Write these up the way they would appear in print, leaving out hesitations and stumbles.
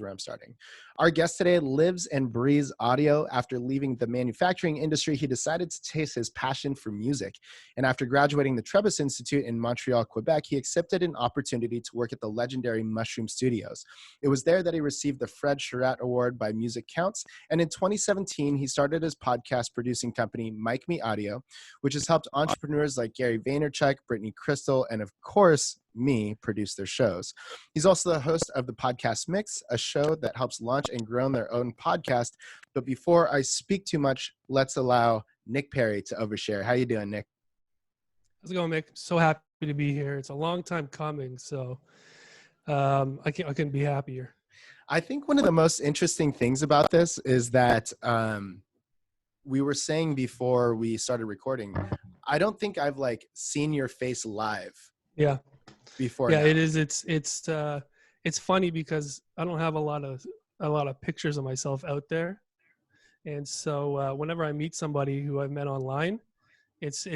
where I'm starting. Our guest today lives and breathes audio. After leaving the manufacturing industry, he decided to chase his passion for music. And after graduating the Trebas Institute in Montreal, Quebec, he accepted an opportunity to work at the legendary Mushroom Studios. It was there that he received the Fred Charette Award by Music Counts. And in 2017, he started his podcast producing company, MicMe Audio, which has helped entrepreneurs like Gary Vaynerchuk, Brittany Crystal, and of course, me produce their shows. He's also the host of the podcast Mix, a show that helps launch and grow their own podcast. But before I speak too much, let's allow Nick Parry to overshare. How you doing, Nick? How's it going, Mick? So happy to be here. It's a long time coming, so I couldn't be happier. I think one of the most interesting things about this is that we were saying before we started recording, I don't think I've seen your face live. Yeah. Before. Yeah, now. it is. It's funny because I don't have a lot of pictures of myself out there, and so whenever I meet somebody who I've met online, it's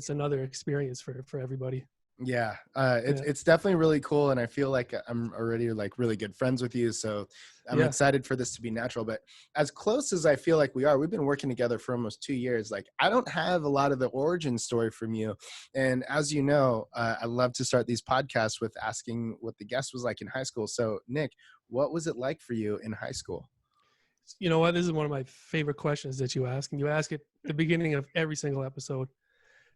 another experience for everybody. Yeah, it's definitely really cool, and I feel like I'm already really good friends with you, so I'm excited for this to be natural. But as close as I feel like we've been working together for almost 2 years. I don't have a lot of the origin story from you, and as you know, I love to start these podcasts with asking what the guest was like in high school. So, Nick, what was it like for you in high school? You know what? This is one of my favorite questions that you ask, and you ask it at the beginning of every single episode.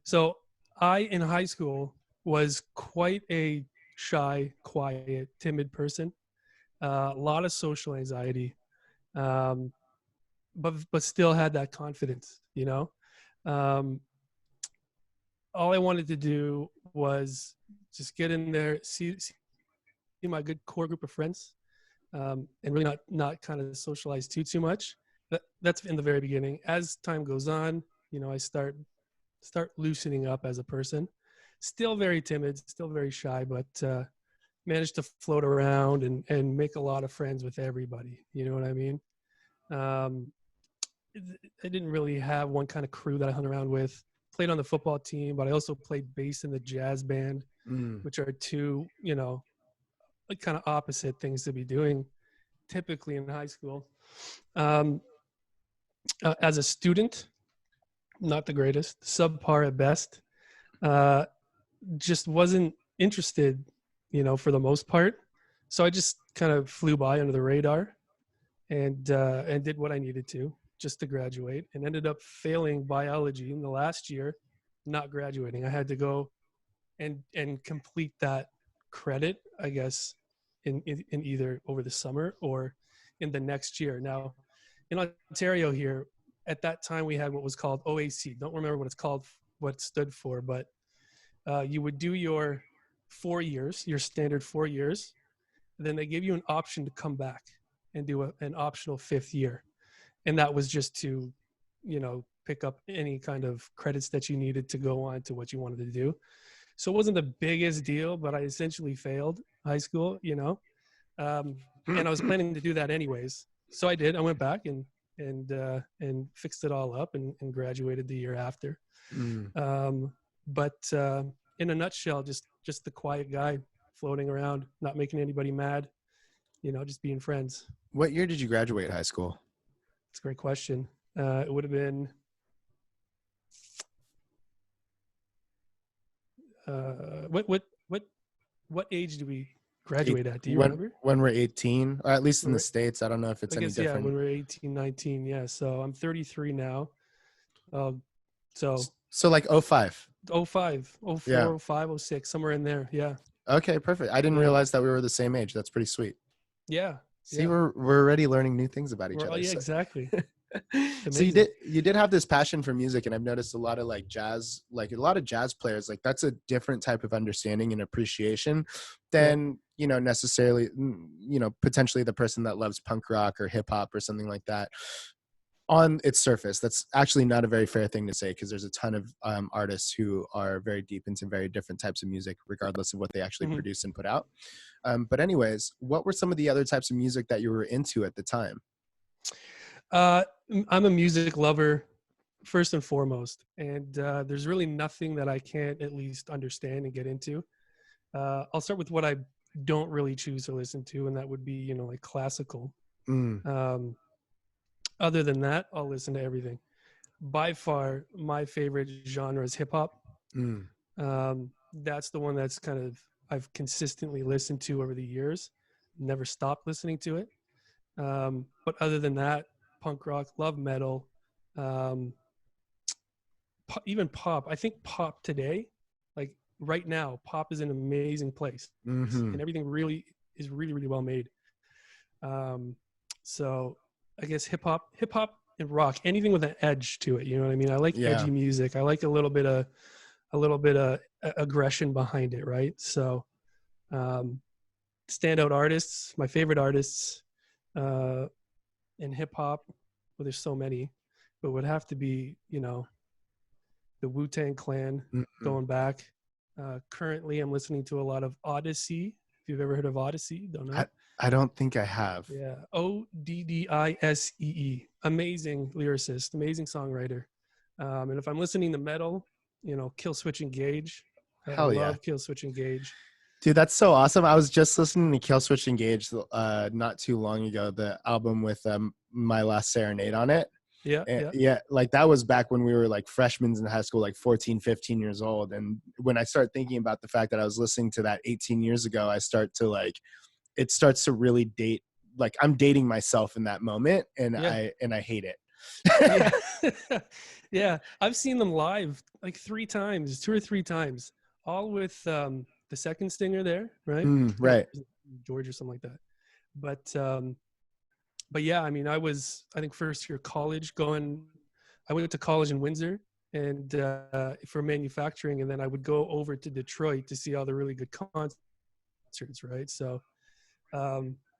So, in high school, was quite a shy, quiet, timid person. A lot of social anxiety, but still had that confidence. All I wanted to do was just get in there, see my good core group of friends, and really not kind of socialize too much. That's in the very beginning. As time goes on, I start loosening up as a person. Still very timid, still very shy, but managed to float around and make a lot of friends with everybody. You know what I mean? I didn't really have one kind of crew that I hung around with. Played on the football team, but I also played bass in the jazz band, which are two, kind of opposite things to be doing typically in high school. As a student, not the greatest, subpar at best. Just wasn't interested, for the most part. So I just kind of flew by under the radar and did what I needed to just to graduate, and ended up failing biology in the last year, not graduating. I had to go and complete that credit, I guess, in either over the summer or in the next year. Now, in Ontario here, at that time we had what was called OAC. Don't remember what it stood for, but you would do your 4 years, your standard 4 years. Then they give you an option to come back and do an optional 5th year. And that was just to, pick up any kind of credits that you needed to go on to what you wanted to do. So it wasn't the biggest deal, but I essentially failed high school, and I was planning to do that anyways. So I did. I went back and fixed it all up and graduated the year after. But in a nutshell, just the quiet guy floating around, not making anybody mad, just being friends. What year did you graduate high school? It's a great question. It would have been what age do we graduate at? Do you remember? When we're 18, or at least in the States. I don't know if it's any different. Yeah, when we're 18, 19. Yeah. So I'm 33 now. So like 05. 05, 04, yeah. 05, 06, somewhere in there. Yeah. Okay, perfect. I didn't realize that we were the same age. That's pretty sweet. Yeah. See, we're already learning new things about each other. Yeah, exactly. So you did have this passion for music, and I've noticed a lot of jazz, a lot of jazz players, that's a different type of understanding and appreciation than, necessarily, potentially the person that loves punk rock or hip hop or something like that. On its surface, that's actually not a very fair thing to say, because there's a ton of artists who are very deep into very different types of music, regardless of what they actually produce and put out. But anyways, what were some of the other types of music that you were into at the time? I'm a music lover first and foremost, and there's really nothing that I can't at least understand and get into. I'll start with what I don't really choose to listen to, and that would be, you know, like classical. Mm, Other than that, I'll listen to everything. By far, my favorite genre is hip hop. mm. That's the one that's kind of I've consistently listened to over the years. Never stopped listening to it. But other than that, punk rock, love metal, um, even pop. I think pop today, like right now, pop is an amazing place, Hmm. and everything really is really really well made. Um, so I guess hip hop and rock, anything with an edge to it. You know what I mean? I like Yeah. edgy music. I like a little bit of aggression behind it, right? So, um, standout artists, my favorite artists uh, in hip hop. Well, there's so many, but would have to be, you know, the Wu-Tang Clan Mm-mm. going back. Currently, I'm listening to a lot of Odyssey. If you've ever heard of Odyssey, don't I, know. I don't think I have. Yeah, Oddisee. Amazing lyricist, amazing songwriter. And if I'm listening to metal, you know, Killswitch Engage. I Hell yeah. love Killswitch Engage. Dude, that's so awesome. I was just listening to Killswitch Engage not too long ago, the album with My Last Serenade on it. Yeah, And yeah, yeah, like that was back when we were like freshmen in high school, like 14, 15 years old. And when I start thinking about the fact that I was listening to that 18 years ago, I start to like, it starts to really date, like I'm dating myself in that moment, and yeah, I hate it. yeah, yeah. I've seen them live like 3 times, 2 or 3 times, all with the second stinger there, right? Or Right. George or something like that. But yeah, I mean, I think first year college going, I went to college in Windsor and for manufacturing, and then I would go over to Detroit to see all the really good concerts, right? So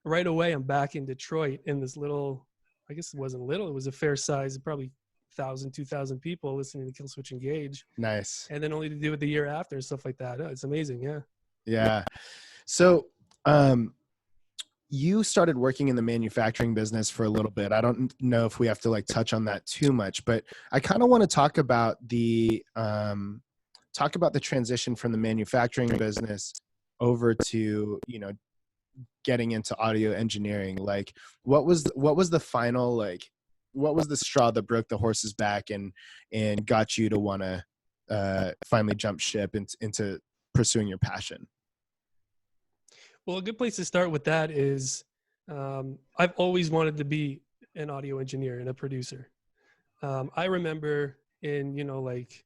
right away, I'm back in Detroit in this little, I guess it wasn't little, it was a fair size, probably 1,000, 2,000 people listening to Killswitch Engage, Nice. and then only to do it the year after and stuff like that. Oh, it's amazing, yeah. Yeah. So, um, you started working in the manufacturing business for a little bit. I don't know if we have to like touch on that too much, but I kind of want to talk about the transition from the manufacturing business over to, you know, getting into audio engineering. Like what was the final, like, what was the straw that broke the horse's back and got you to want to finally jump ship into pursuing your passion? Well, a good place to start with that is I've always wanted to be an audio engineer and a producer. I remember in, you know, like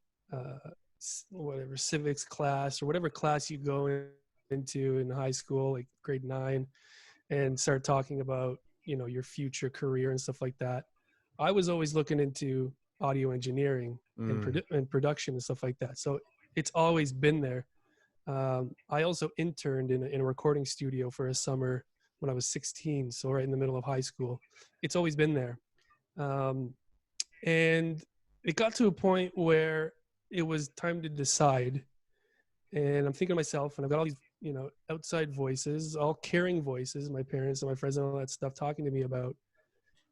whatever civics class or whatever class you go into in high school, like grade 9, and start talking about, you know, your future career and stuff like that. I was always looking into audio engineering and, Mm, and production and stuff like that. So it's always been there. I also interned in a recording studio for a summer when I was 16, so right in the middle of high school. It's always been there. Um, and it got to a point where it was time to decide. And I'm thinking to myself, and I've got all these, you know, outside voices, all caring voices, my parents and my friends and all that stuff talking to me about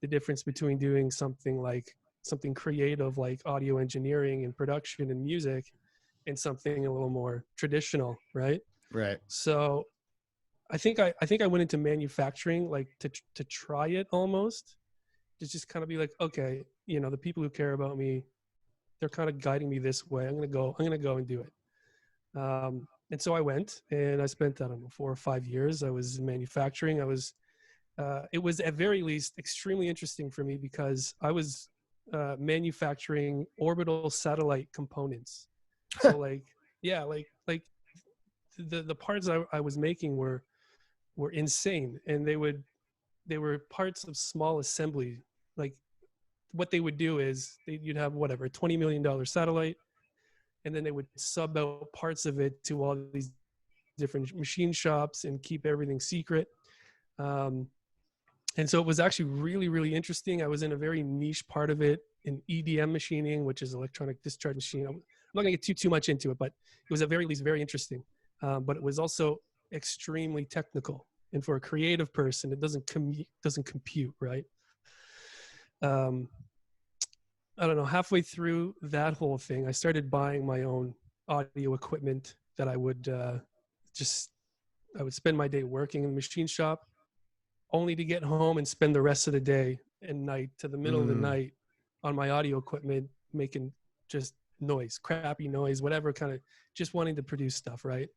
the difference between doing something creative like audio engineering and production and music and something a little more traditional, right? right. So I think I went into manufacturing like to try it almost, to just kind of be like, okay, you know, the people who care about me, they're kind of guiding me this way. I'm gonna go and do it. And so I went and I spent, I don't know, 4 or 5 years. I was in manufacturing. It was at very least extremely interesting for me because I was manufacturing orbital satellite components. So like, yeah, like the parts I was making were insane, and they were parts of small assembly. Like what they would do is you'd have whatever $20 million satellite, and then they would sub out parts of it to all these different machine shops and keep everything secret. Um, and so it was actually really really interesting. I was in a very niche part of it in EDM machining, which is electronic discharge machine. I'm not going to get too much into it, but it was at very least very interesting. But it was also extremely technical, and for a creative person, it doesn't compute, right? Um, I don't know. Halfway through that whole thing, I started buying my own audio equipment that I would just would spend my day working in the machine shop, only to get home and spend the rest of the day and night to the middle of the night on my audio equipment, making just noise, crappy noise, whatever, kind of just wanting to produce stuff, right?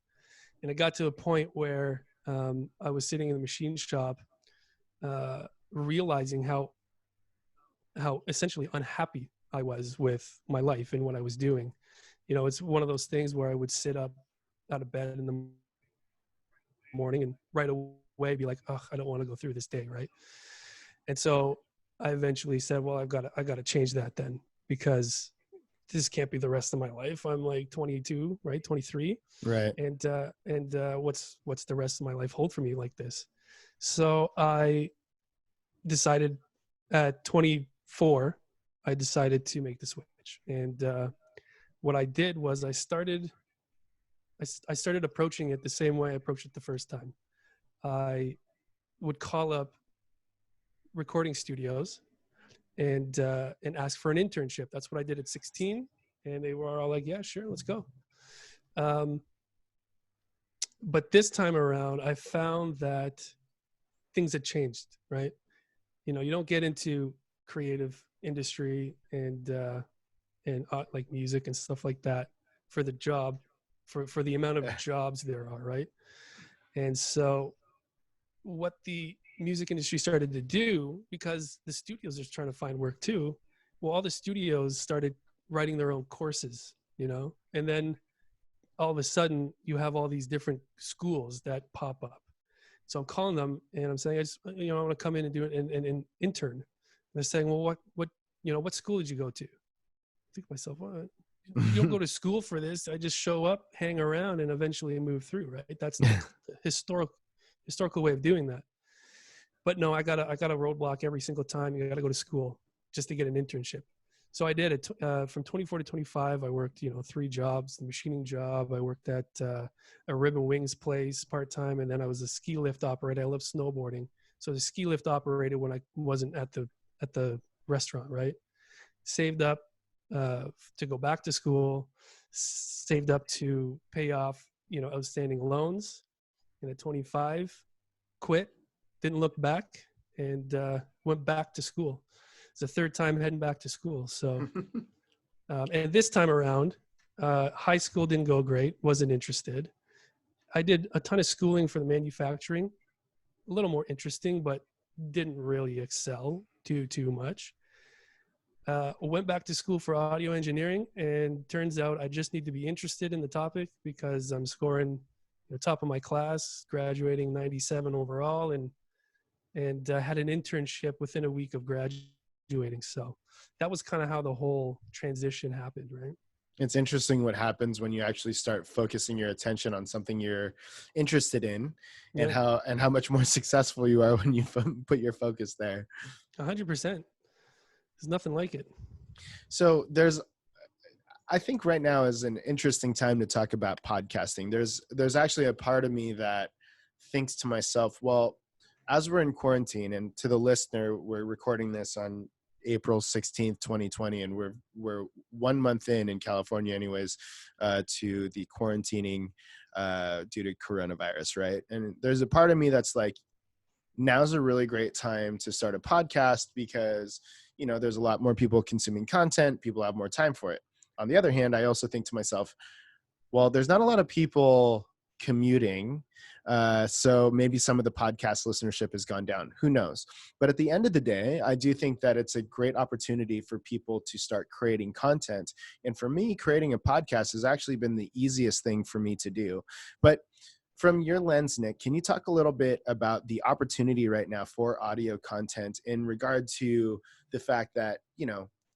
And it got to a point where I was sitting in the machine shop, realizing how essentially unhappy I was with my life and what I was doing. You know, it's one of those things where I would sit up out of bed in the morning and right away be like, oh, I don't want to go through this day, right? And so I eventually said, well, I got to change that then, because this can't be the rest of my life. I'm like 22, right? 23. Right. And what's the rest of my life hold for me like this? So I decided at 24, I decided to make the switch. And what I did was I started approaching it the same way I approached it the first time. I would call up recording studios and ask for an internship. That's what I did at 16. And they were all like, yeah, sure, let's go. But this time around, I found that things had changed, right? You know, you don't get into creative industry and like music and stuff like that for the job, for the amount of jobs there are, right? And so what the music industry started to do, because the studios are trying to find work too, well, all the studios started writing their own courses, you know, and then all of a sudden you have all these different schools that pop up. So I'm calling them and I'm saying, I want to come in and do an intern. And they're saying, well, what school did you go to? I think to myself, well, you don't go to school for this. I just show up, hang around, and eventually move through, right? That's the historical way of doing that. But no, I got a roadblock every single time. You got to go to school just to get an internship. So I did it from 24 to 25. I worked, 3 jobs: the machining job. I worked at a rib and wings place part-time. And then I was a ski lift operator. I loved snowboarding. So the ski lift operator when I wasn't at the restaurant, right? Saved up to go back to school, saved up to pay off, outstanding loans. And at 25, quit, didn't look back, and went back to school. It's the third time heading back to school. So, and this time around, high school didn't go great, wasn't interested. I did a ton of schooling for the manufacturing, a little more interesting, but didn't really excel too much. Went back to school for audio engineering, and turns out I just need to be interested in the topic because I'm scoring the top of my class, graduating 97 overall, and had an internship within a week of graduating. So that was kind of how the whole transition happened, right? It's interesting what happens when you actually start focusing your attention on something you're interested in, and how much more successful you are when you put your focus there. 100%. There's nothing like it. So I think right now is an interesting time to talk about podcasting. There's actually a part of me that thinks to myself, well, as we're in quarantine, and to the listener, we're recording this on April 16th, 2020, and we're 1 month in California anyways, to the quarantining due to coronavirus, right? And there's a part of me that's like, now's a really great time to start a podcast because, there's a lot more people consuming content, people have more time for it. On the other hand, I also think to myself, well, there's not a lot of people commuting, so maybe some of the podcast listenership has gone down. Who knows? But at the end of the day, I do think that it's a great opportunity for people to start creating content. And for me, creating a podcast has actually been the easiest thing for me to do. But from your lens, Nick, can you talk a little bit about the opportunity right now for audio content in regard to the fact that,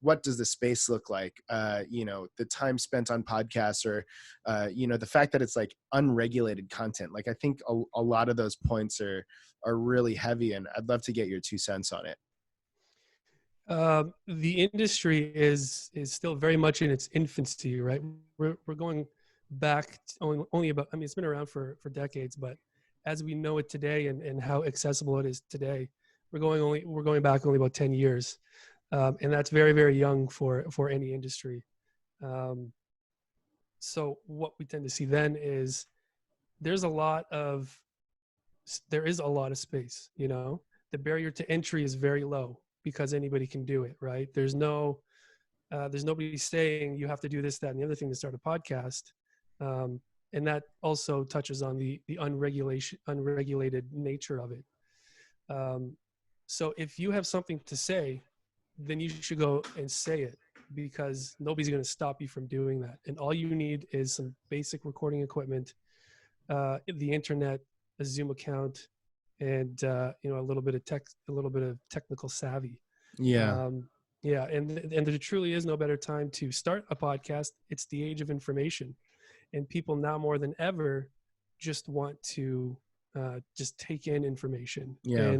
what does the space look like? The time spent on podcasts, or, the fact that it's like unregulated content. Like, I think a lot of those points are really heavy, and I'd love to get your 2 cents on it. The industry is still very much in its infancy, right? We're going back only about, it's been around for decades, but as we know it today and how accessible it is today, we're going back only about 10 years. And that's very, very young for any industry. So what we tend to see then is there's a lot of there is a lot of space, you know. The barrier to entry is very low because anybody can do it, right? There's nobody saying you have to do this, that, and the other thing to start a podcast. And that also touches on the unregulated nature of it. So if you have something to say, then you should go and say it, because nobody's going to stop you from doing that. And all you need is some basic recording equipment, the internet, a Zoom account, and a little bit of technical savvy. Yeah. Yeah, and there truly is no better time to start a podcast. It's the age of information, and people now more than ever just want to just take in information. Yeah.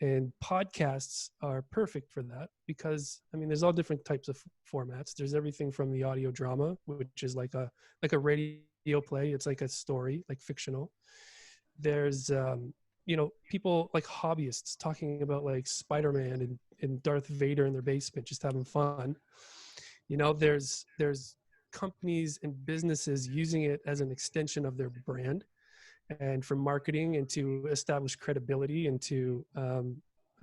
And podcasts are perfect for that, because I mean, there's all different types of formats. There's everything from the audio drama, which is like a radio play. It's like a story, like fictional. There's people like hobbyists talking about like Spider-Man and Darth Vader in their basement, just having fun. There's companies and businesses using it as an extension of their brand, and for marketing, and to establish credibility, and to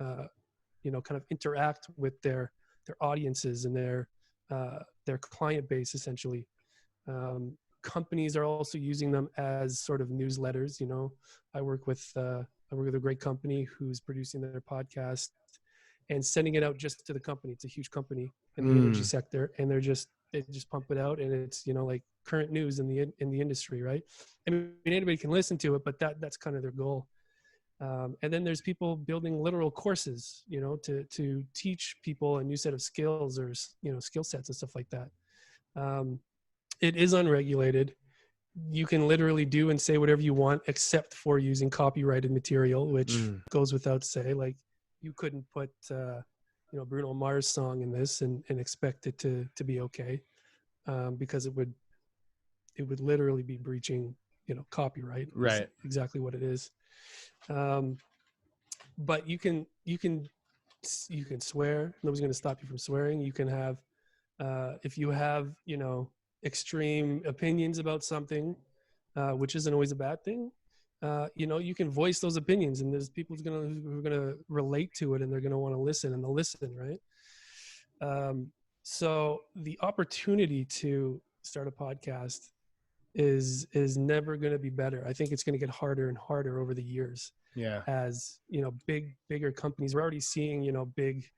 kind of interact with their audiences and their client base, essentially. Companies are also using them as sort of newsletters. I work with a great company who's producing their podcast and sending it out just to the company. It's a huge company in the energy sector, and they just pump it out, and it's like current news in the industry, right? I mean, anybody can listen to it, but that's kind of their goal. And then there's people building literal courses, to teach people a new set of skills, or skill sets and stuff like that. It is unregulated. You can literally do and say whatever you want, except for using copyrighted material, which goes without say. Like, you couldn't put Bruno Mars song in this and expect it to be okay, because it would literally be breaching copyright. Right. It's exactly what it is. But you can swear. Nobody's going to stop you from swearing. You can have if you have extreme opinions about something, which isn't always a bad thing. You can voice those opinions, and there's people who are gonna relate to it, and they're gonna want to listen, and they'll listen, right? So the opportunity to start a podcast is never going to be better. I think it's going to get harder and harder over the years. Yeah. As bigger companies, we're already seeing big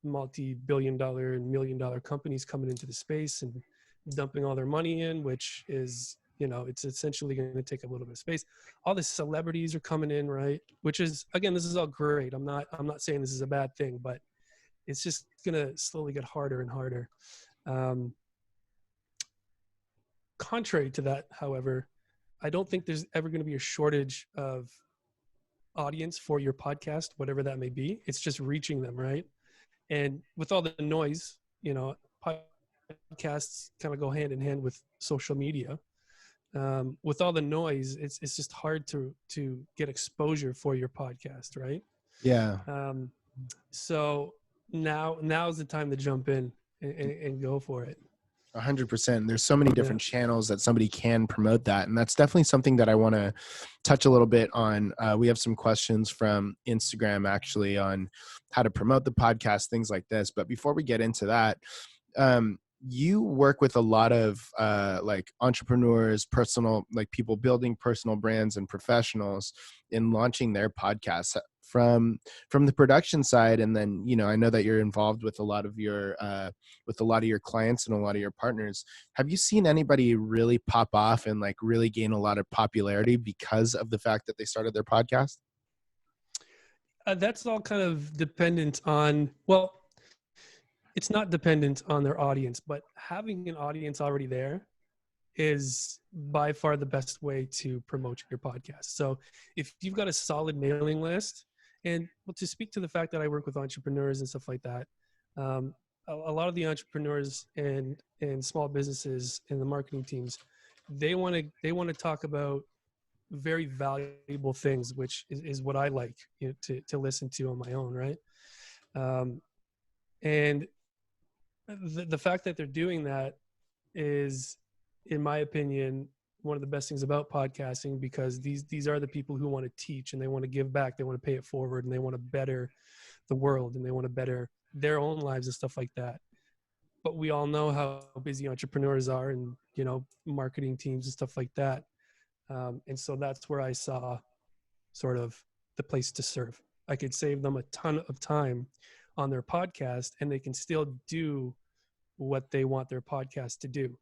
multi-billion-dollar and million-dollar companies coming into the space and dumping all their money in, which is it's essentially going to take a little bit of space. All the celebrities are coming in, right? Which is, again, this is all great. I'm not saying this is a bad thing, but it's just going to slowly get harder and harder. Contrary to that, however, I don't think there's ever going to be a shortage of audience for your podcast, whatever that may be. It's just reaching them, right? And with all the noise, podcasts kind of go hand in hand with social media. With all the noise, it's just hard to get exposure for your podcast, right? Yeah. So now's the time to jump in and go for it. 100%. There's so many different channels that somebody can promote that. And that's definitely something that I want to touch a little bit on. We have some questions from Instagram actually on how to promote the podcast, things like this. But before we get into that, you work with a lot of like entrepreneurs, like people building personal brands and professionals in launching their podcasts from the production side. And then, I know that you're involved with a lot of your clients and a lot of your partners. Have you seen anybody really pop off and like really gain a lot of popularity because of the fact that they started their podcast? That's all kind of dependent on, it's not dependent on their audience, but having an audience already there is by far the best way to promote your podcast. So if you've got a solid mailing list, and to speak to the fact that I work with entrepreneurs and stuff like that, a lot of the entrepreneurs and small businesses and the marketing teams, they want to talk about very valuable things, which is what I like to listen to on my own, right? And the fact that they're doing that is, in my opinion, one of the best things about podcasting, because these are the people who want to teach and they want to give back, they want to pay it forward, and they want to better the world, and they want to better their own lives and stuff like that. But we all know how busy entrepreneurs are, and marketing teams and stuff like that. And so that's where I saw sort of the place to serve. I could save them a ton of time on their podcast, and they can still do what they want their podcast to do.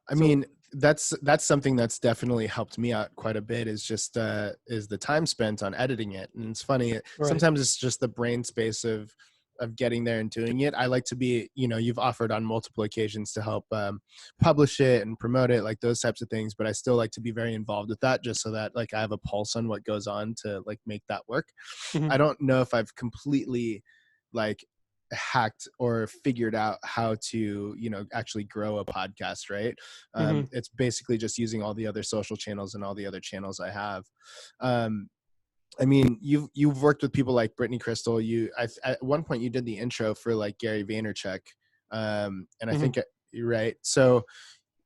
I mean, that's something that's definitely helped me out quite a bit, is just is the time spent on editing it. And it's funny, sometimes it's just the brain space of getting there and doing it. I like to be, you've offered on multiple occasions to help publish it and promote it, like those types of things, but I still like to be very involved with that, just so that like I have a pulse on what goes on to like make that work. Mm-hmm. I don't know if I've completely like hacked or figured out how to actually grow a podcast, right? It's basically just using all the other social channels and all the other channels I have. I mean, you've worked with people like Brittany Crystal. At one point you did the intro for like Gary Vaynerchuk, and I think you're right. So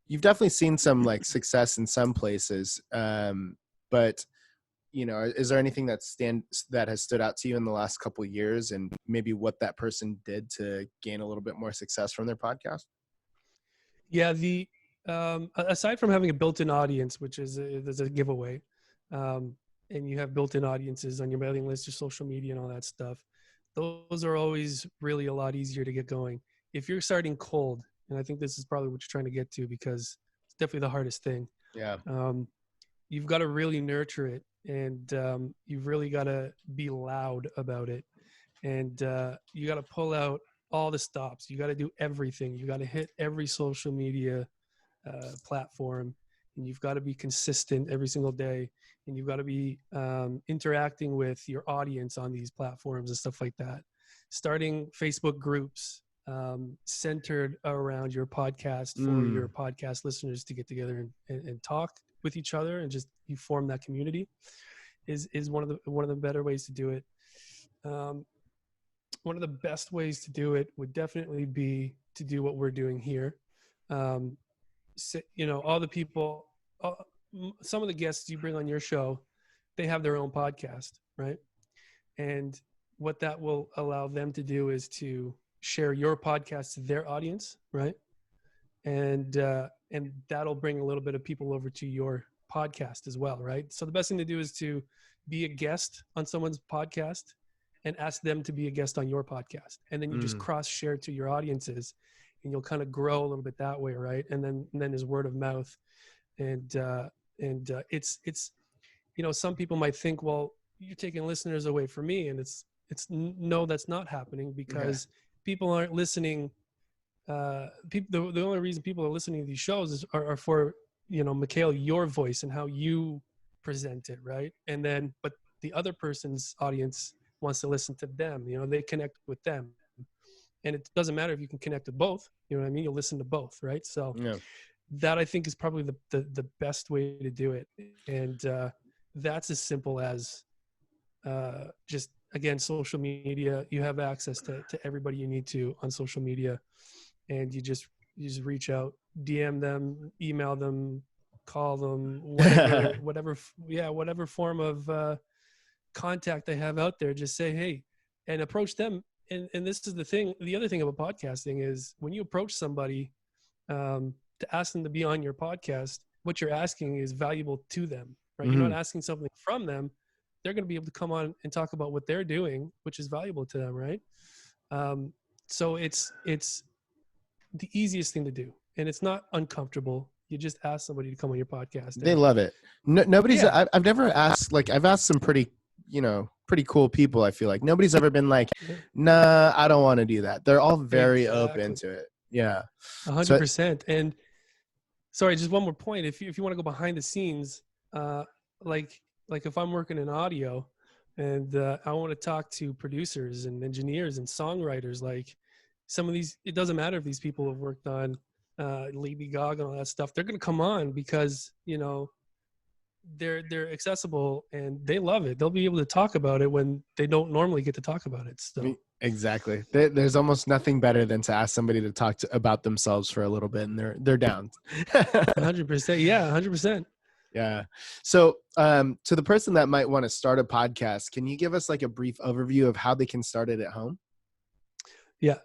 you've definitely seen some like success in some places, but is there anything that has stood out to you in the last couple of years, and maybe what that person did to gain a little bit more success from their podcast? Yeah, aside from having a built-in audience, which is a giveaway, and you have built-in audiences on your mailing list, your social media, and all that stuff, those are always really a lot easier to get going. If you're starting cold, and I think this is probably what you're trying to get to, because it's definitely the hardest thing. Yeah. You've got to really nurture it. And you've really got to be loud about it. And you got to pull out all the stops. You got to do everything. You got to hit every social media platform. And you've got to be consistent every single day. And you've got to be interacting with your audience on these platforms and stuff like that. Starting Facebook groups centered around your podcast for your podcast listeners to get together and talk with each other, and just you form that community is one of the better ways to do it. One of the best ways to do it would definitely be to do what we're doing here. All the people, some of the guests you bring on your show, they have their own podcast, right? And what that will allow them to do is to share your podcast to their audience, right? And that'll bring a little bit of people over to your podcast as well, right? So the best thing to do is to be a guest on someone's podcast and ask them to be a guest on your podcast. And then you just cross share to your audiences, and you'll kind of grow a little bit that way, right? And then there's word of mouth. And it's some people might think, well, you're taking listeners away from me. And it's no, that's not happening, because people aren't listening. The only reason people are listening to these shows are for, Mikhail, your voice and how you present it, right? And then, but the other person's audience wants to listen to them. They connect with them, and it doesn't matter if you can connect to both. You know what I mean? You'll listen to both, right? So that, I think, is probably the best way to do it, and that's as simple as just, again, social media. You have access to everybody you need to on social media. And you just reach out, DM them, email them, call them, whatever form of contact they have out there. Just say, hey, and approach them. And this is the thing. The other thing about podcasting is, when you approach somebody to ask them to be on your podcast, what you're asking is valuable to them, right? You're not asking something from them. They're going to be able to come on and talk about what they're doing, which is valuable to them, right? So it's the easiest thing to do, and it's not uncomfortable. You just ask somebody to come on your podcast. They love it. Nobody's I've never asked, like, I've asked some pretty cool people. I feel like nobody's ever been like, nah, I don't want to do that. They're all very open to it. Yeah. 100%. And sorry, just one more point. If you want to go behind the scenes, like if I'm working in audio and I want to talk to producers and engineers and songwriters, like, some of these, it doesn't matter if these people have worked on Lady Gaga and all that stuff. They're going to come on because, they're accessible and they love it. They'll be able to talk about it when they don't normally get to talk about it. So Exactly. There's almost nothing better than to ask somebody to talk about themselves for a little bit, and they're down. 100%. Yeah, 100%. Yeah. So, to the person that might want to start a podcast, can you give us like a brief overview of how they can start it at home? Yeah,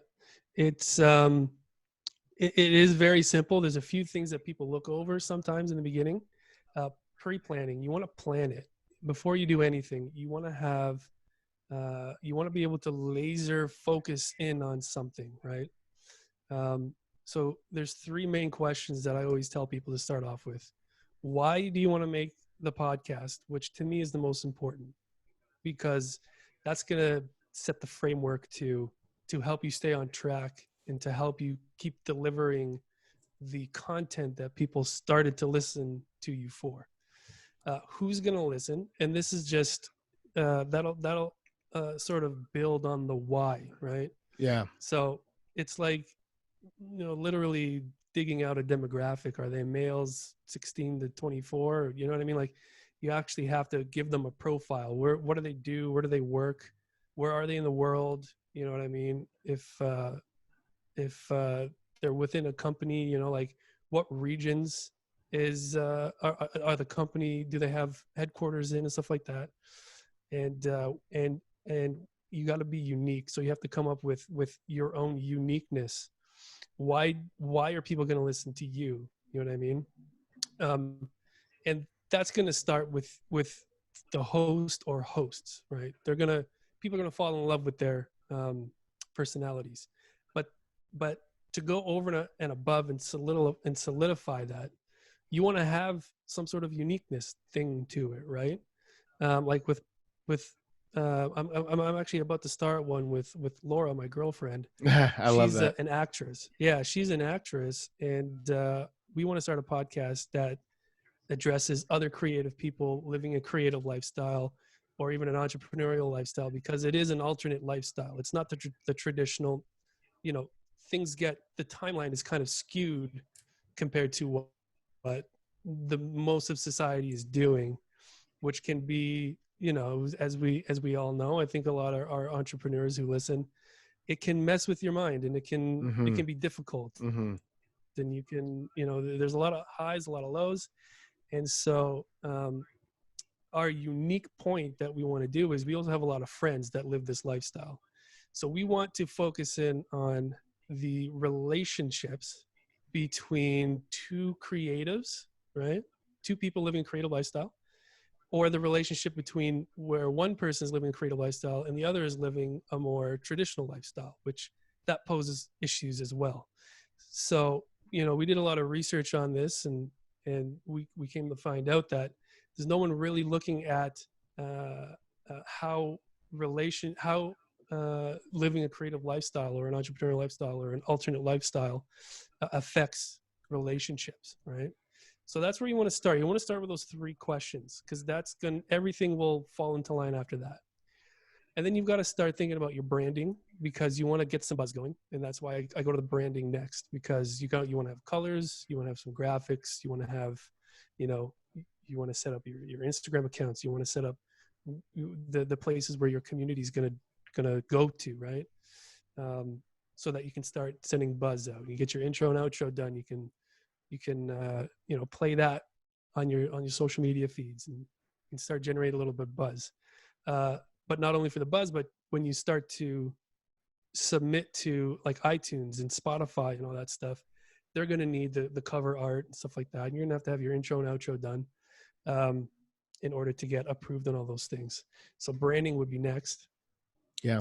it's it is very simple. There's a few things that people look over sometimes in the beginning. Pre-planning. You want to plan it before you do anything. You want to have you want to be able to laser focus in on something, right? So there's three main questions that I always tell people to start off with. Why do you want to make the podcast? Which to me is the most important, because that's going to set the framework to help you stay on track and to help you keep delivering the content that people started to listen to you for. Who's going to listen? And this is just that'll sort of build on the why, right? Yeah. So it's like, literally digging out a demographic. Are they males 16 to 24? You know what I mean? Like, you actually have to give them a profile. What do they do? Where do they work? Where are they in the world? You know what I mean? If they're within a company, like what regions are the company? Do they have headquarters in and stuff like that? And you got to be unique. So you have to come up with your own uniqueness. Why are people going to listen to you? You know what I mean? And that's going to start with the host or hosts, right? People are going to fall in love with their personalities, but to go over and above and solidify that, you want to have some sort of uniqueness thing to it, right? Like with I'm actually about to start one with Laura, my girlfriend. I love that. She's an actress. Yeah, she's an actress, and we want to start a podcast that addresses other creative people living a creative lifestyle, or even an entrepreneurial lifestyle, because it is an alternate lifestyle. It's not the traditional. The timeline is kind of skewed compared to what the most of society is doing, which can be, as we all know, I think a lot of our entrepreneurs who listen, it can mess with your mind, and it can be difficult. Mm-hmm. Then you can, there's a lot of highs, a lot of lows. And so our unique point that we want to do is we also have a lot of friends that live this lifestyle. So we want to focus in on the relationships between two creatives, right? Two people living a creative lifestyle, or the relationship between where one person is living a creative lifestyle and the other is living a more traditional lifestyle, which that poses issues as well. So, we did a lot of research on this, and we came to find out that there's no one really looking at how living a creative lifestyle or an entrepreneurial lifestyle or an alternate lifestyle affects relationships, right? So that's where you want to start. You want to start with those three questions, because everything will fall into line after that. And then you've got to start thinking about your branding, because you want to get some buzz going. And that's why I go to the branding next, because you want to have colors, you want to have some graphics, you want to have, you want to set up your Instagram accounts, you want to set up the places where your community is gonna go to, right? So that you can start sending buzz out. You get your intro and outro done. You can play that on your social media feeds, and you can start generating a little bit of buzz. But not only for the buzz, but when you start to submit to like iTunes and Spotify and all that stuff, they're going to need the cover art and stuff like that. And you're going to have your intro and outro done in order to get approved on all those things. So branding would be next. Yeah.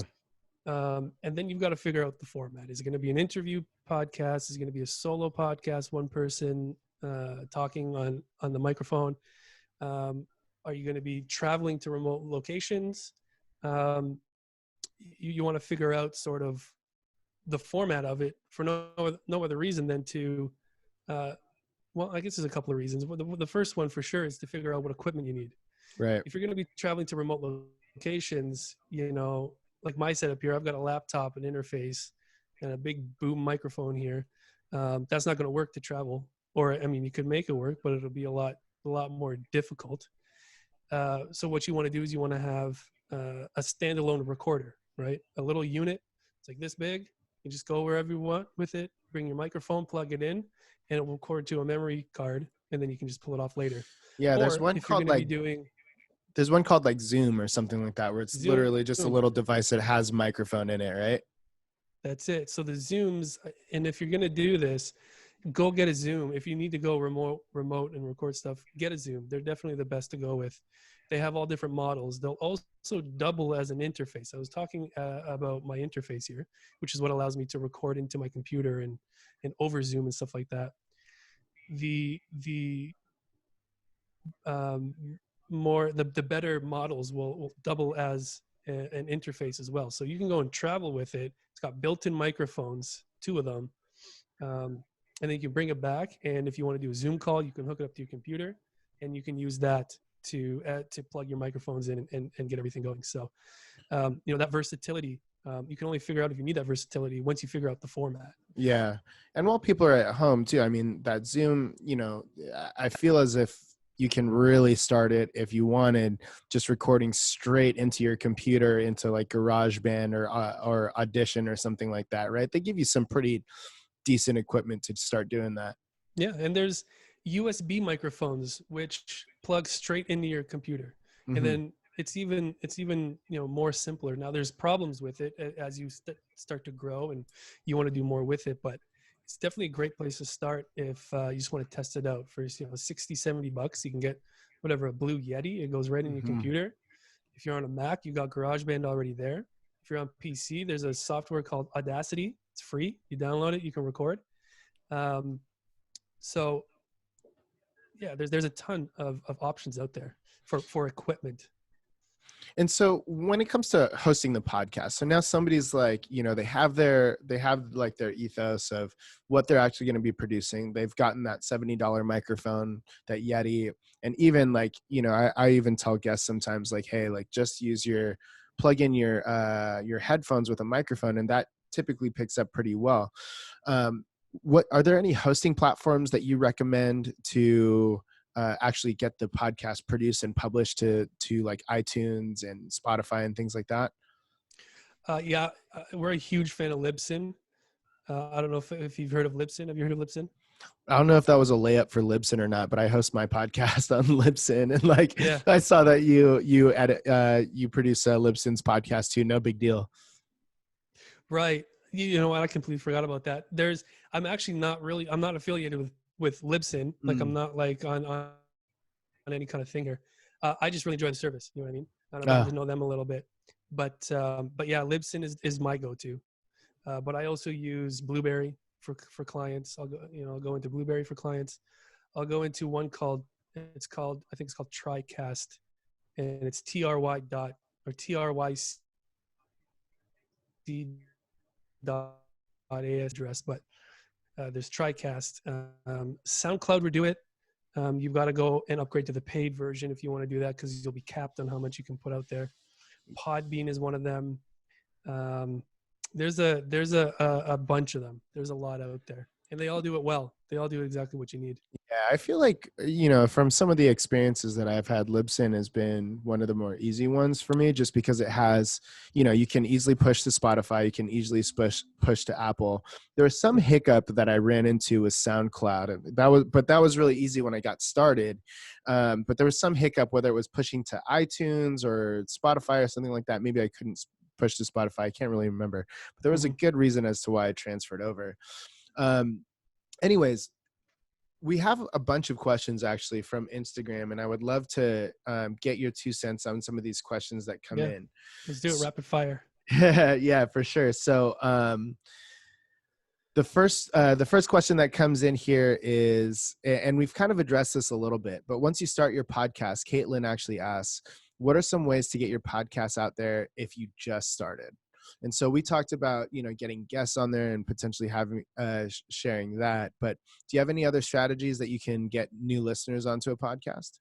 And then you've got to figure out the format. Is it going to be an interview podcast? Is it going to be a solo podcast, one person talking on the microphone? Are you going to be traveling to remote locations? You want to figure out sort of the format of it for no other reason than to, well, I guess there's a couple of reasons. The first one for sure is to figure out what equipment you need. Right. If you're going to be traveling to remote locations, like my setup here, I've got a laptop, an interface, and a big boom microphone here. That's not going to work to travel. Or, I mean, you could make it work, but it'll be a lot a lot more difficult. So what you want to do is you want to have a standalone recorder, right? A little unit. It's like this big. You just go wherever you want with it, bring your microphone, plug it in, and it will record to a memory card, and then you can just pull it off later. Yeah, Or if you're going to be doing there's one called like Zoom or something like that, where it's Zoom, literally just a little device that has microphone in it, right? that's it. So the Zooms, and if you're going to do this, go get a Zoom. If you need to go remote and record stuff, get a Zoom. They're definitely the best to go with. They have all different models. They'll also double as an interface. I was talking about my interface here, which is what allows me to record into my computer and over Zoom and stuff like that. The better models will double as an interface as well. So you can go and travel with it. It's got built-in microphones, 2 of them. And then you can bring it back. And if you want to do a Zoom call, you can hook it up to your computer and you can use that to plug your microphones in and get everything going. So, that versatility, you can only figure out if you need that versatility once you figure out the format. Yeah. And while people are at home too, I mean, that Zoom, I feel as if you can really start it if you wanted just recording straight into your computer into like GarageBand or Audition or something like that, right? They give you some pretty decent equipment to start doing that. Yeah. And there's USB microphones, which plug straight into your computer. Mm-hmm. And then it's even more simpler. Now there's problems with it as you start to grow and you want to do more with it, but it's definitely a great place to start if you just want to test it out for $60-$70. You can get whatever, a Blue Yeti. It goes right in your computer. If you're on a Mac, you got GarageBand already there. If you're on PC, there's a software called Audacity. It's free. You download it, you can record. So yeah, there's a ton of options out there for equipment. And so when it comes to hosting the podcast, so now somebody's like, they have their ethos of what they're actually going to be producing. They've gotten that $70 microphone, that Yeti. And even like, I even tell guests sometimes like, hey, like just plug in your headphones with a microphone. And that typically picks up pretty well. What are there any hosting platforms that you recommend to actually get the podcast produced and published to like iTunes and Spotify and things like that? We're a huge fan of Libsyn. I don't know if you've heard of Libsyn. Have you heard of Libsyn? I don't know if that was a layup for Libsyn or not, but I host my podcast on Libsyn, and I saw that you edit, you produce Libsyn's podcast too. No big deal. Right. You know what? I completely forgot about that. I'm not affiliated with Libsyn. Like I'm not like on any kind of thing here. I just really enjoy the service. You know what I mean? I'm getting to know them a little bit, but yeah, Libsyn is my go-to. But I also use Blueberry for clients. I'll go into Blueberry for clients. I'll go into one called TriCast, and it's TRYC .as address, but there's TriCast. SoundCloud would do it. You've got to go and upgrade to the paid version if you want to do that, because you'll be capped on how much you can put out there. Podbean is one of them. There's a bunch of them. There's a lot out there, and they all do it well. They all do exactly what you need. Yeah, I feel like, from some of the experiences that I've had, Libsyn has been one of the more easy ones for me, just because it has, you can easily push to Spotify. You can easily push to Apple. There was some hiccup that I ran into with SoundCloud, and that was really easy when I got started. But there was some hiccup, whether it was pushing to iTunes or Spotify or something like that. Maybe I couldn't push to Spotify. I can't really remember, but there was a good reason as to why I transferred over. Anyways, we have a bunch of questions actually from Instagram, and I would love to get your 2 cents on some of these questions that come in. Let's do it rapid fire. Yeah, for sure. So the first question that comes in here is, and we've kind of addressed this a little bit, but once you start your podcast, Caitlin actually asks, what are some ways to get your podcast out there if you just started? And so we talked about, getting guests on there and potentially having sharing that. But do you have any other strategies that you can get new listeners onto a podcast?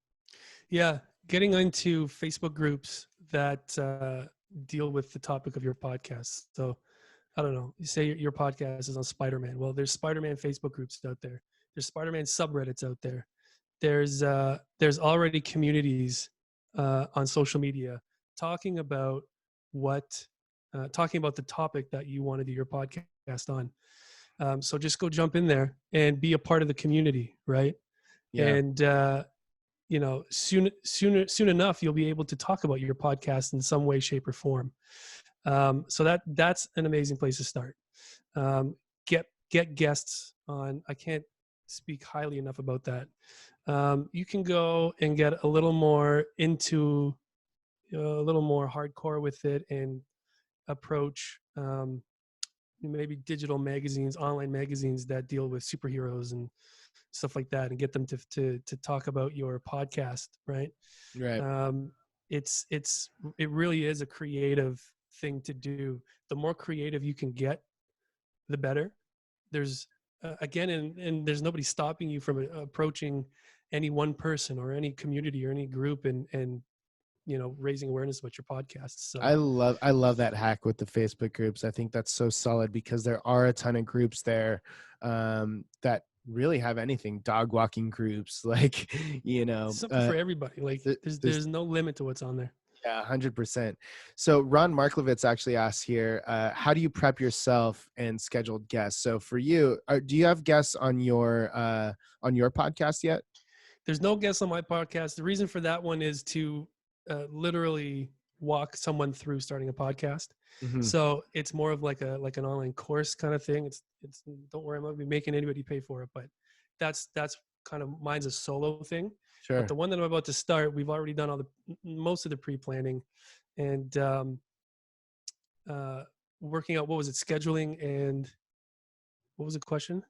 Yeah, getting into Facebook groups that deal with the topic of your podcast. So I don't know, you say your podcast is on Spider-Man. Well, there's Spider-Man Facebook groups out there. There's Spider-Man subreddits out there. there's already communities on social media talking about talking about the topic that you want to do your podcast on. So just go jump in there and be a part of the community, right? Yeah. And soon enough, you'll be able to talk about your podcast in some way, shape, or form. So that's an amazing place to start. Get guests on. I can't speak highly enough about that. You can go and get a little more into a little more hardcore with it and approach maybe digital magazines, online magazines that deal with superheroes and stuff like that, and get them to talk about your podcast, right? Right. It really is a creative thing to do. The more creative you can get, the better. There's again, and there's nobody stopping you from approaching any one person or any community or any group and raising awareness about your podcast. So I love that hack with the Facebook groups. I think that's so solid because there are a ton of groups there that really have anything, dog walking groups, like something for everybody. Like there's no limit to what's on there. Yeah, 100%. So Ron Marklovitz actually asked here, how do you prep yourself and scheduled guests? So for you, do you have guests on your podcast yet? There's no guests on my podcast. The reason for that one is to literally walk someone through starting a podcast. Mm-hmm. So it's more of like an online course kind of thing. It's don't worry, I'm not gonna be making anybody pay for it, but that's kind of, mine's a solo thing. Sure. But the one that I'm about to start, we've already done most of the pre-planning and working out, what was it, scheduling, and what was the question?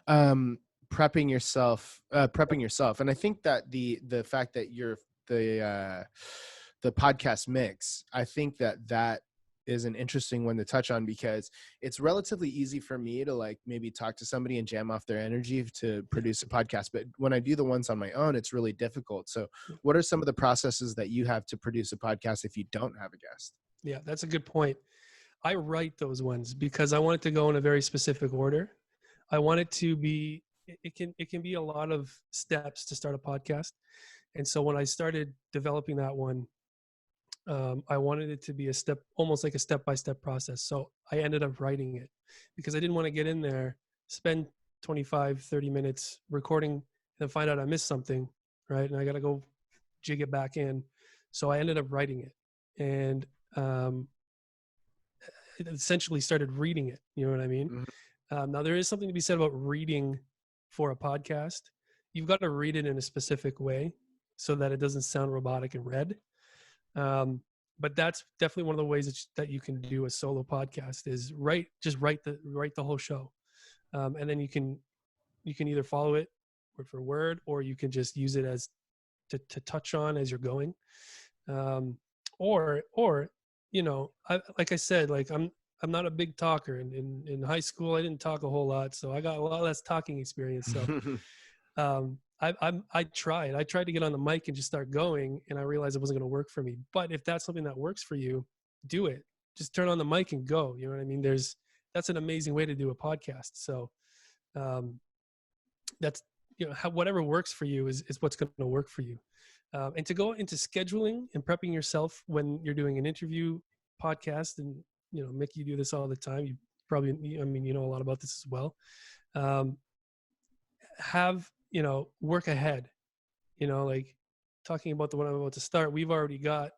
Prepping yourself. And I think that the fact that you're the podcast mix, I think that is an interesting one to touch on, because it's relatively easy for me to like maybe talk to somebody and jam off their energy to produce a podcast. But when I do the ones on my own, it's really difficult. So what are some of the processes that you have to produce a podcast if you don't have a guest? Yeah, that's a good point. I write those ones because I want it to go in a very specific order. I want it to be, it can be a lot of steps to start a podcast. And so when I started developing that one, I wanted it to be almost like a step-by-step process. So I ended up writing it because I didn't want to get in there, spend 25, 30 minutes recording and then find out I missed something, right? And I got to go jig it back in. So I ended up writing it and essentially started reading it. You know what I mean? Mm-hmm. Now there is something to be said about reading for a podcast. You've got to read it in a specific way so that it doesn't sound robotic and read. But that's definitely one of the ways that you can do a solo podcast is write the whole show. And then you can either follow it word for word, or you can just use it as to touch on as you're going. Or like I said, like I'm not a big talker. In high school, I didn't talk a whole lot. So I got a lot less talking experience. So, I tried to get on the mic and just start going, and I realized it wasn't going to work for me. But if that's something that works for you, do it. Just turn on the mic and go. You know what I mean? That's an amazing way to do a podcast. So, that's, whatever works for you is what's going to work for you. And to go into scheduling and prepping yourself when you're doing an interview podcast, and, Mick, you do this all the time. You probably, you know a lot about this as well. Work ahead, like talking about the one I'm about to start, we've already got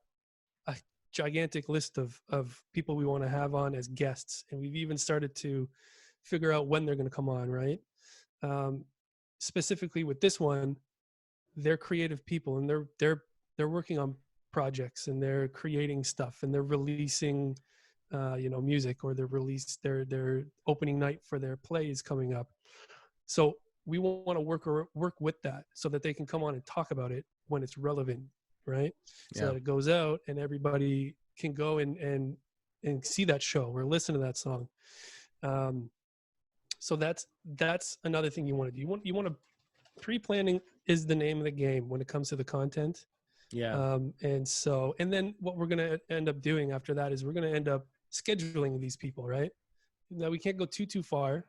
a gigantic list of people we want to have on as guests. And we've even started to figure out when they're going to come on, right? Specifically with this one, they're creative people, and they're working on projects, and they're creating stuff, and they're releasing, music, or their opening night for their play is coming up. So we want to work with that so that they can come on and talk about it when it's relevant, right? So that it goes out and everybody can go and see that show or listen to that song. So that's another thing you want to do. You want to, pre-planning is the name of the game when it comes to the content. Yeah. And then what we're going to end up doing after that is we're going to end up scheduling these people, right? Now we can't go too far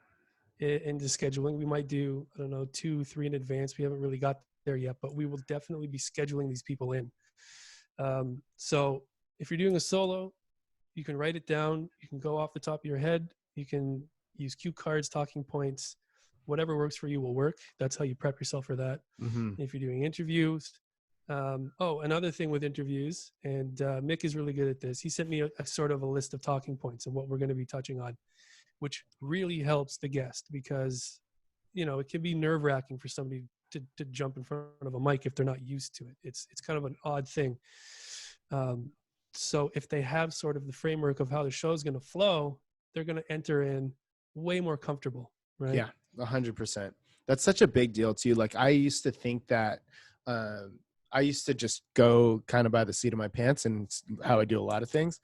into scheduling. We might do, 2-3 in advance. We haven't really got there yet, but we will definitely be scheduling these people in. So if you're doing a solo, you can write it down. You can go off the top of your head. You can use cue cards, talking points, whatever works for you will work. That's how you prep yourself for that. Mm-hmm. If you're doing interviews, another thing with interviews, and Mick is really good at this. He sent me a sort of a list of talking points and what we're going to be touching on, which really helps the guest because, it can be nerve wracking for somebody to jump in front of a mic if they're not used to it. It's kind of an odd thing. So if they have sort of the framework of how the show is going to flow, they're going to enter in way more comfortable, right? Yeah, 100%. That's such a big deal too. Like I used to think that, I used to just go kind of by the seat of my pants, and it's how I do a lot of things.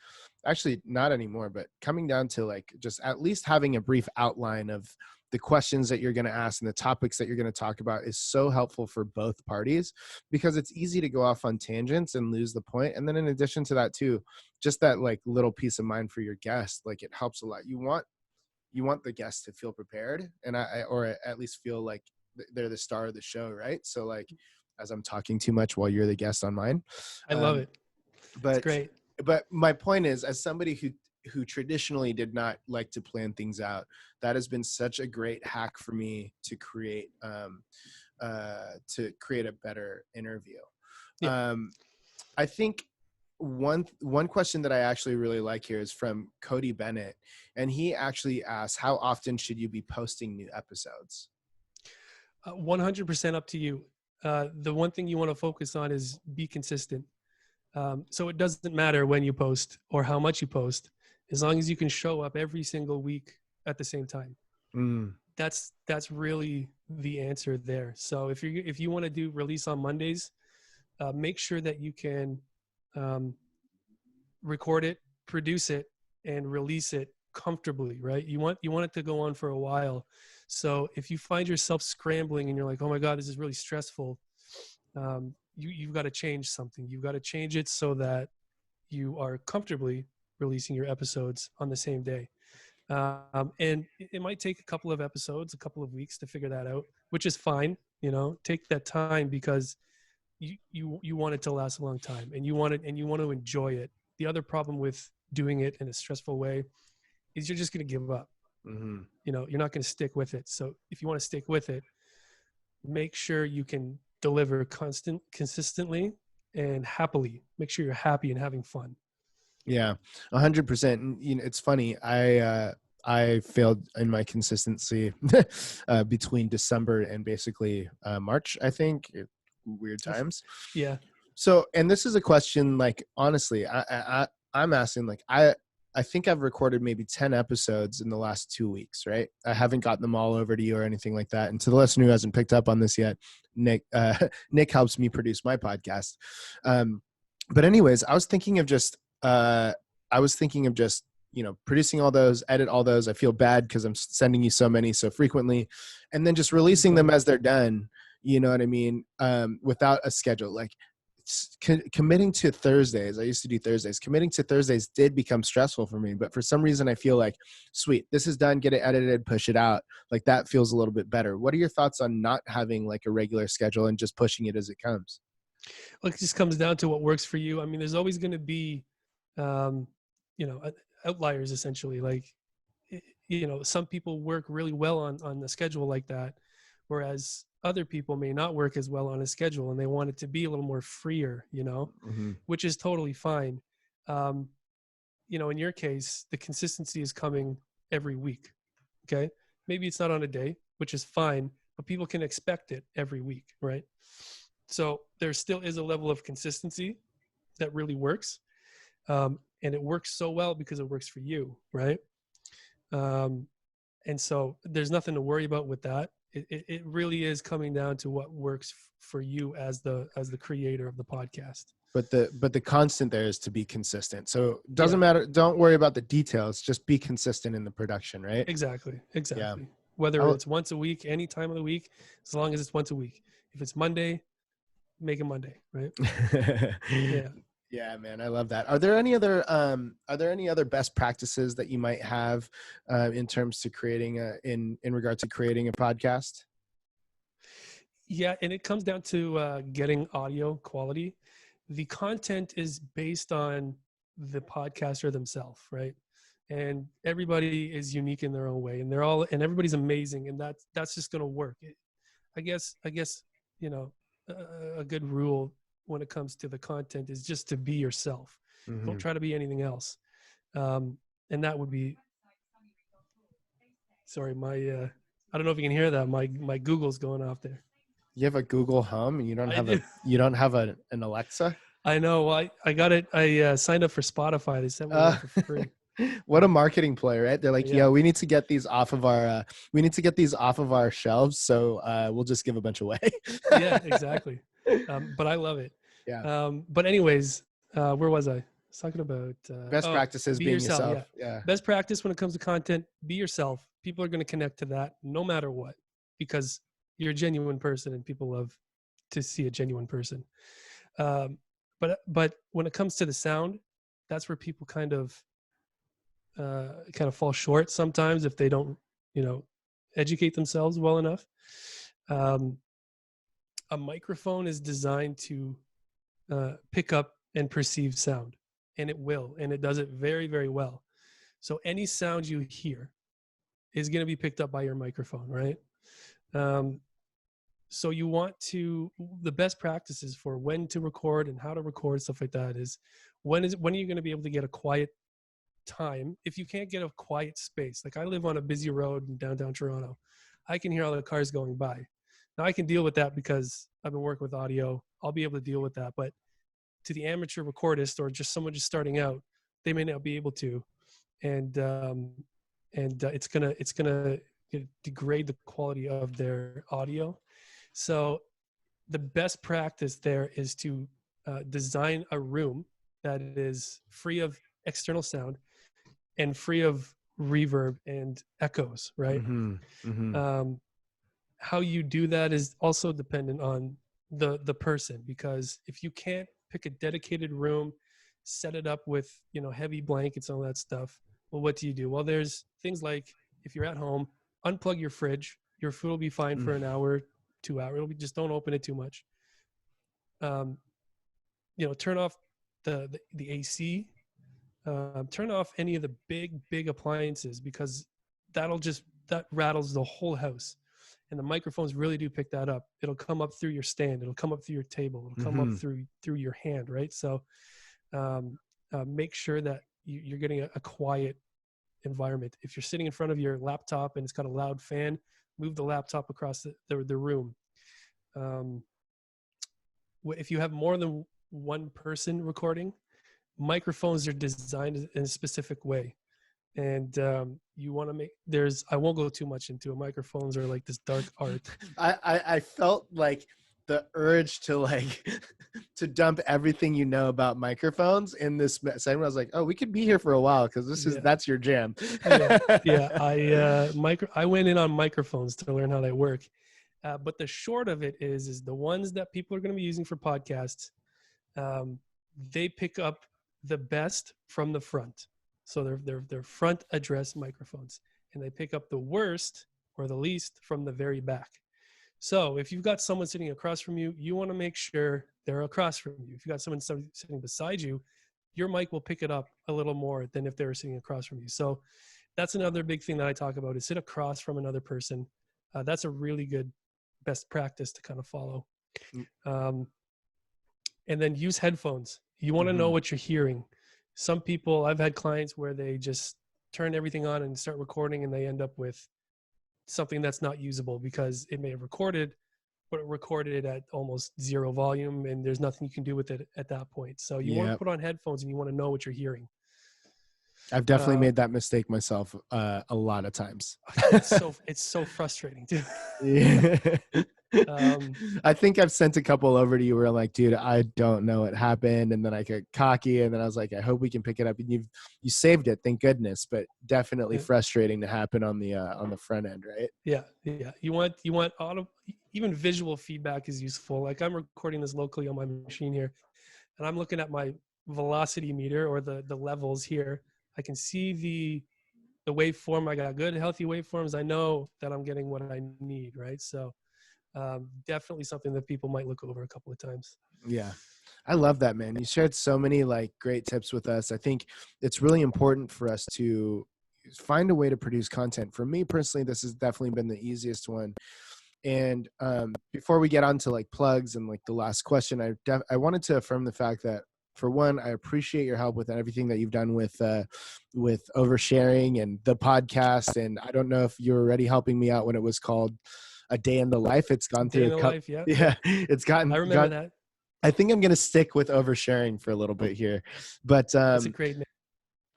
Actually, not anymore, but coming down to like just at least having a brief outline of the questions that you're going to ask and the topics that you're going to talk about is so helpful for both parties, because it's easy to go off on tangents and lose the point. And then in addition to that too, just that like little peace of mind for your guest, like it helps a lot. You want the guest to feel prepared, and or at least feel like they're the star of the show, right? So like, as I'm talking too much while you're the guest on mine. I love it. But it's great. But my point is, as somebody who traditionally did not like to plan things out, that has been such a great hack for me to create a better interview. Yeah. I think one question that I actually really like here is from Cody Bennett, and he actually asks, how often should you be posting new episodes? 100% up to you. The one thing you want to focus on is be consistent. So it doesn't matter when you post or how much you post, as long as you can show up every single week at the same time. That's really the answer there. So if you want to do release on Mondays, make sure that you can record it, produce it, and release it comfortably, right? You want it to go on for a while. So if you find yourself scrambling and you're like, oh my God, this is really stressful, you've got to change something. You've got to change it so that you are comfortably releasing your episodes on the same day. And it might take a couple of episodes, a couple of weeks to figure that out, which is fine. Take that time because you want it to last a long time, and you want to enjoy it. The other problem with doing it in a stressful way is you're just going to give up. Mm-hmm. You're not going to stick with it. So if you want to stick with it, make sure you can deliver consistently and happily. Make sure you're happy and having fun. Yeah, 100%. It's funny. I failed in my consistency between December and basically March, I think. Weird times. Yeah. So, and this is a question, like, honestly, I'm asking, like, I think I've recorded maybe 10 episodes in the last 2 weeks, right? I haven't gotten them all over to you or anything like that. And to the listener who hasn't picked up on this yet, Nick helps me produce my podcast. But anyways, I was thinking of just, producing all those, edit all those. I feel bad because I'm sending you so many so frequently, and then just releasing them as they're done. You know what I mean? Without a schedule, like committing to Thursdays. I used to do Thursdays. Committing to Thursdays did become stressful for me, but for some reason I feel like, sweet, this is done, get it edited, push it out. Like that feels a little bit better. What are your thoughts on not having like a regular schedule and just pushing it as it comes? Well, it just comes down to what works for you. I mean, there's always going to be, outliers essentially. Like, some people work really well on the schedule like that, whereas other people may not work as well on a schedule and they want it to be a little more freer, Mm-hmm. which is totally fine. In your case, the consistency is coming every week. Okay. Maybe it's not on a day, which is fine, but people can expect it every week. Right. So there still is a level of consistency that really works. And it works so well because it works for you. Right. And so there's nothing to worry about with that. It really is coming down to what works for you as the creator of the podcast. But the constant there is to be consistent. So it doesn't matter. Don't worry about the details. Just be consistent in the production, right? Exactly. Yeah. Whether it's once a week, any time of the week, as long as it's once a week. If it's Monday, make it Monday, right? Yeah. Yeah, man, I love that. Are there any other best practices that you might have in terms to creating in regard to creating a podcast? Yeah, and it comes down to getting audio quality. The content is based on the podcaster themselves, right? And everybody is unique in their own way, and everybody's amazing, and that's just going to work. I guess you know a good rule when it comes to the content is just to be yourself. Don't Hmm. try to be anything else. And that would be, sorry, my I don't know if you can hear that. My Google's going off there. You have a Google Home, and I do. you don't have an Alexa. I know. I got it. I signed up for Spotify. They sent me one Uh, for free. what a marketing play, right? They're like, Yeah. yo, we need to get these off of our shelves, so we'll just give a bunch away. Yeah, exactly. But I love it. Yeah. But anyways, where was I? I was talking about Best practices be being yourself. yourself. Yeah. Yeah. Best practice when it comes to content, be yourself. People are going to connect to that no matter what, because you're a genuine person and people love to see a genuine person. But when it comes to the sound, that's where people kind of fall short sometimes if they don't, educate themselves well enough. Um, a microphone is designed to pick up and perceive sound, and it will, and it does it very, very well. So any sound you hear is going to be picked up by your microphone, right? So you want to, the best practices for when to record and how to record, stuff like that, is when are you going to be able to get a quiet time? If you can't get a quiet space, like I live on a busy road in downtown Toronto, I can hear all the cars going by. Now I can deal with that because I've been working with audio. I'll be able to deal with that. But to the amateur recordist or just someone just starting out, they may not be able to, and it's gonna degrade the quality of their audio. So the best practice there is to design a room that is free of external sound and free of reverb and echoes, right? Mm-hmm. Mm-hmm. How you do that is also dependent on the person, because if you can't pick a dedicated room, set it up with heavy blankets and all that stuff, well, what do you do? Well, there's things like, if you're at home, unplug your fridge, your food will be fine for an hour, 2 hours. It'll be, just don't open it too much. Turn off the AC. Turn off any of the big appliances, because that rattles the whole house, and the microphones really do pick that up. It'll come up through your stand, it'll come up through your table, it'll come up through your hand, right? So make sure that you're getting a quiet environment. If you're sitting in front of your laptop and it's got a loud fan, move the laptop across the room. If you have more than one person recording, microphones are designed in a specific way, and you want to I won't go too much into it. Microphones are like this dark art. I felt like the urge to like to dump everything about microphones in this segment. I was like, oh, we could be here for a while because that's your jam. Yeah. I went in on microphones to learn how they work, but the short of it is the ones that people are going to be using for podcasts. They pick up the best from the front. So they're front address microphones, and they pick up the worst or the least from the very back. So if you've got someone sitting across from you, you want to make sure they're across from you. If you've got someone sitting beside you, your mic will pick it up a little more than if they were sitting across from you. So that's another big thing that I talk about, is sit across from another person. That's a really good best practice to kind of follow. And then use headphones. You want to know what you're hearing. Some people, I've had clients where they just turn everything on and start recording, and they end up with something that's not usable because it may have recorded, but it recorded at almost zero volume, and there's nothing you can do with it at that point. So you want to put on headphones and you want to know what you're hearing. I've definitely made that mistake myself a lot of times. It's so frustrating too. Yeah. I think I've sent a couple over to you where I'm like, dude, I don't know what happened, and then I get cocky, and then I was like, I hope we can pick it up, and you saved it, thank goodness. But definitely frustrating to happen on the front end, right? Yeah. You want audio, even visual feedback is useful. Like I'm recording this locally on my machine here, and I'm looking at my velocity meter, or the levels here. I can see the waveform. I got good healthy waveforms. I know that I'm getting what I need, right? So definitely something that people might look over a couple of times. Yeah. I love that, man. You shared so many like great tips with us. I think it's really important for us to find a way to produce content. For me personally, this has definitely been the easiest one. And before we get on to like plugs and like the last question, I wanted to affirm the fact that, for one, I appreciate your help with everything that you've done with oversharing and the podcast. And I don't know if you were already helping me out when it was called A Day in the Life. It's gone Day through in the life, yeah. yeah, it's I remember that. I think I'm going to stick with oversharing for a little bit here, but That's a great name.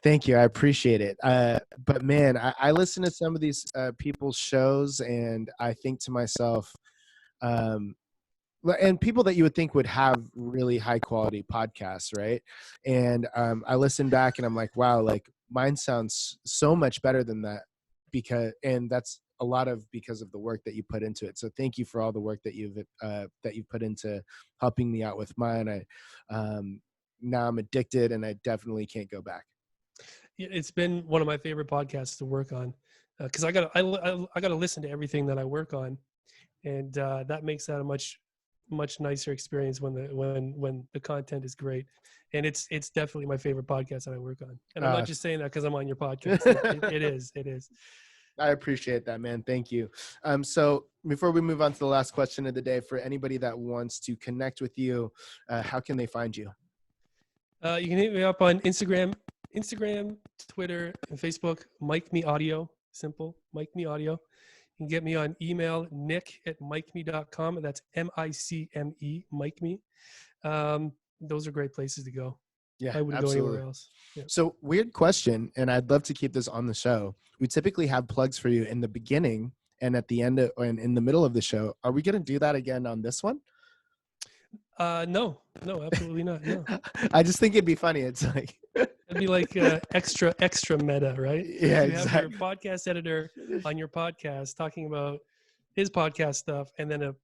thank you. I appreciate it. But man, I listen to some of these people's shows and I think to myself, and people that you would think would have really high quality podcasts, right? And I listen back and I'm like, wow, like mine sounds so much better than that, and that's a lot of because of the work that you put into it. So thank you for all the work that you've put into helping me out with mine. Now I'm addicted and I definitely can't go back. It's been one of my favorite podcasts to work on, because I gotta listen to everything that I work on, and that makes that a much nicer experience when the content is great. And it's definitely my favorite podcast that I work on. And I'm not just saying that because I'm on your podcast. It is. I appreciate that, man. Thank you. So before we move on to the last question of the day, for anybody that wants to connect with you, how can they find you? You can hit me up on Instagram, Twitter, and Facebook. MicMe Audio, simple. MicMe Audio. You can get me on email, nick@micme.com. That's MICME, MicMe. Those are great places to go. Yeah, I wouldn't absolutely. go anywhere else. Yeah. So weird question, and I'd love to keep this on the show. We typically have plugs for you in the beginning and at the end and in the middle of the show. Are we going to do that again on this one? No, absolutely not. No. I just think it'd be funny. It's like it'd be like extra meta, right? Yeah, you exactly. have your podcast editor on your podcast talking about his podcast stuff, and then a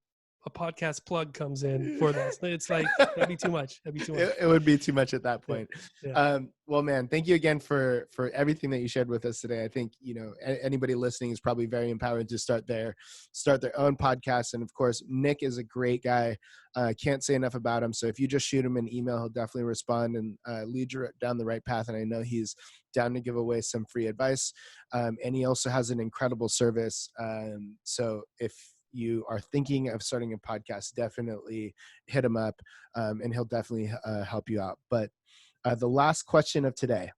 podcast plug comes in for that. It's like that'd be too much. It would be too much at that point. Yeah. Well, man, thank you again for everything that you shared with us today. I think anybody listening is probably very empowered to start their own podcast. And of course, Nick is a great guy. Can't say enough about him. So if you just shoot him an email, he'll definitely respond and lead you down the right path. And I know he's down to give away some free advice. And he also has an incredible service. So if you are thinking of starting a podcast, definitely hit him up, and he'll definitely help you out. But the last question of today,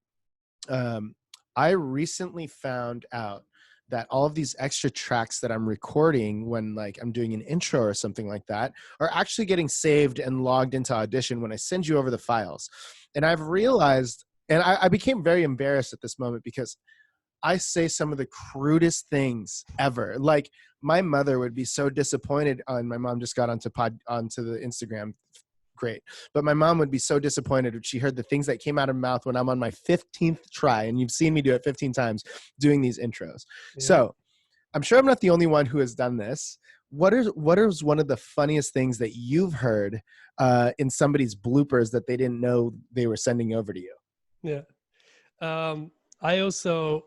I recently found out that all of these extra tracks that I'm recording when like I'm doing an intro or something like that are actually getting saved and logged into Audition when I send you over the files. And I've realized, and I became very embarrassed at this moment because I say some of the crudest things ever. Like my mother would be so disappointed my mom just got onto the Instagram. Great. But my mom would be so disappointed when she heard the things that came out of her mouth when I'm on my 15th try. And you've seen me do it 15 times doing these intros. Yeah. So I'm sure I'm not the only one who has done this. What is one of the funniest things that you've heard in somebody's bloopers that they didn't know they were sending over to you? Yeah. I also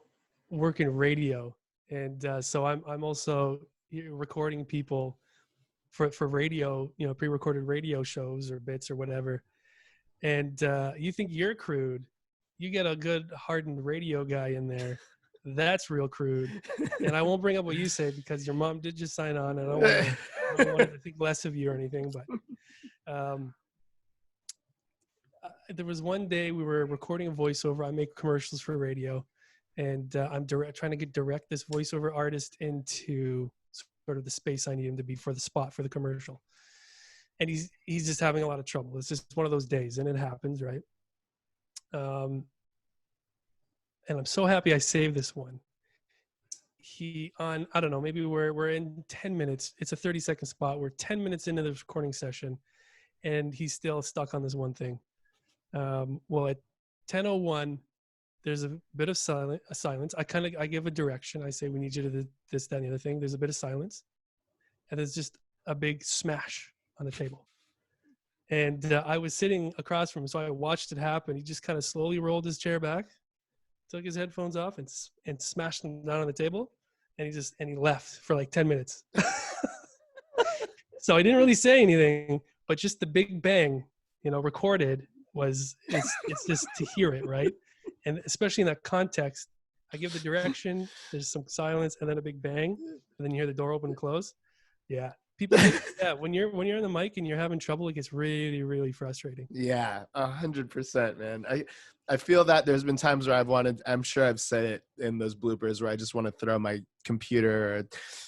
work in radio, and so I'm also recording people for radio, pre-recorded radio shows or bits or whatever. And you think you're crude, you get a good hardened radio guy in there. That's real crude. And I won't bring up what you say because your mom did just sign on, and I don't want to think less of you or anything. But there was one day we were recording a voiceover. I make commercials for radio, and I'm trying to direct this voiceover artist into sort of the space I need him to be for the spot for the commercial. And he's just having a lot of trouble. It's just one of those days, and it happens, right? And I'm so happy I saved this one. I don't know, maybe we're in 10 minutes. It's a 30-second spot. We're 10 minutes into the recording session, and he's still stuck on this one thing. Well, at 10:01, there's a bit of silence. I give a direction. I say, we need you to do this, that, and the other thing. There's a bit of silence. And there's just a big smash on the table. And I was sitting across from him, so I watched it happen. He just kind of slowly rolled his chair back, took his headphones off, and smashed them down on the table. And he left for like 10 minutes. So I didn't really say anything, but just the big bang, recorded it's just to hear it, right? And especially in that context, I give the direction, there's some silence, and then a big bang, and then you hear the door open and close. Yeah. People think, yeah, when you're on the mic and you're having trouble, it gets really, really frustrating. Yeah, 100%, man. I feel that there's been times where I'm sure I've said it in those bloopers where I just want to throw my computer. Or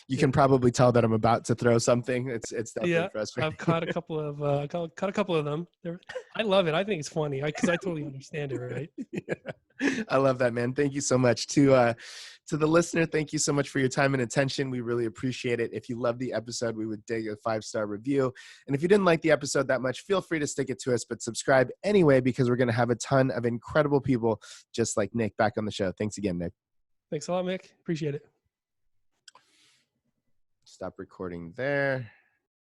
you can probably tell that I'm about to throw something. It's definitely frustrating. I've caught a couple of caught a couple of them. I love it. I think it's funny because I totally understand it, right? Yeah. I love that, man. Thank you so much. To the listener, thank you so much for your time and attention. We really appreciate it. If you loved the episode, we would dig a 5-star review. And if you didn't like the episode that much, feel free to stick it to us, but subscribe anyway, because we're going to have a ton of incredible people just like Nick back on the show. Thanks again, Nick. Thanks a lot, Mick. Appreciate it. Stop recording there.